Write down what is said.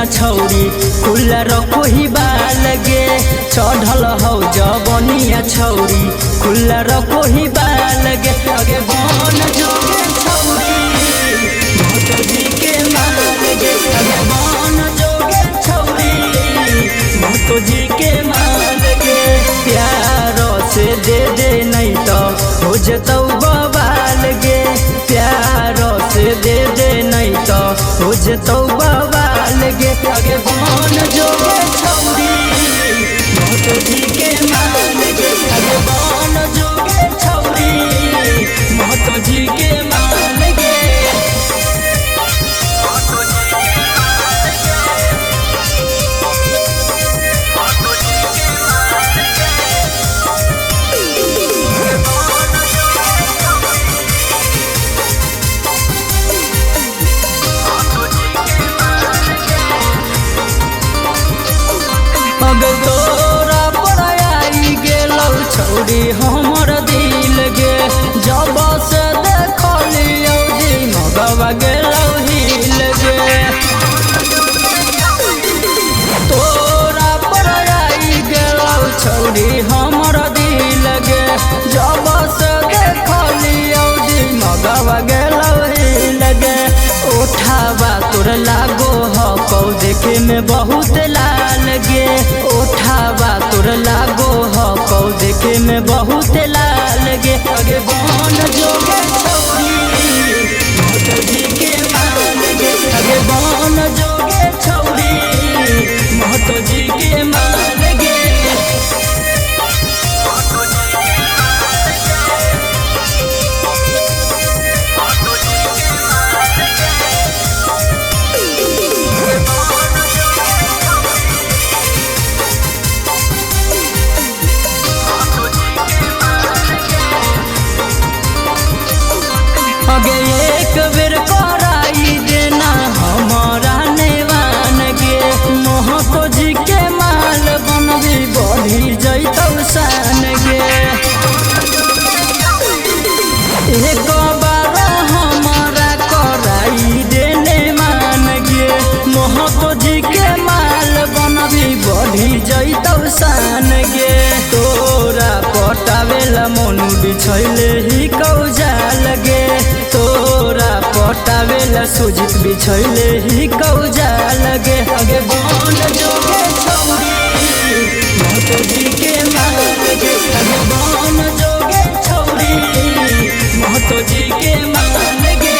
बनिया छौरी खुला रखो ही बाल गे। चढ़ल हौ जबनिया छौरी खुला रखो ही बाल गे। आगे बन जोगे छौरी महतो जी के माल गे। आगे बन जोगे छौरी महतो जी के माल गे। प्यार से दे नहीं तो हो जतौ बवाल गे। प्यार से दे नहीं तो हो जतौ बवाल गे। आगे बन जोगे छौरी महतो जी के माल गे। आगे बन जोगे छौरी महतो जी के माल गे। अबे तोरा पर आई गेलौ छौरी हमर दिल गे। जब से देखलियौ जी मगवा गेलौ हिल गे। तोरा पर आई गेलौ छौरी हमर दिल गे। जब से देखलियौ जी मगवा गेलौ हिल गे। ओठावा तोर लागो हौ देखे में बहुत लाल गे। ओठावा तोर लागो हौ देखे में बहुत लाल गे। आगे बन जोगे छौरी महतो जी के माल गे। आगे बन जोगे छौरी महतो जी के माल गे। आगे एक बेर कराई देना हमारा नेवान गे। महतो जी के माल बनबी बढ़ी जैतौ शान गे। एक बार हमारा कराई देने मान गे। महतो जी के माल बनबी बढ़ी जैतौ शान गे। तोरा पटावेला मन बिछैले ही कौजाल गे। तोरा पटावेला सुजित बिछैले ही कौजाल गे। आगे बन जोगे छौरी महतो जी के माल गे। आगे बन जोगे छौरी महतो जी के माल गे।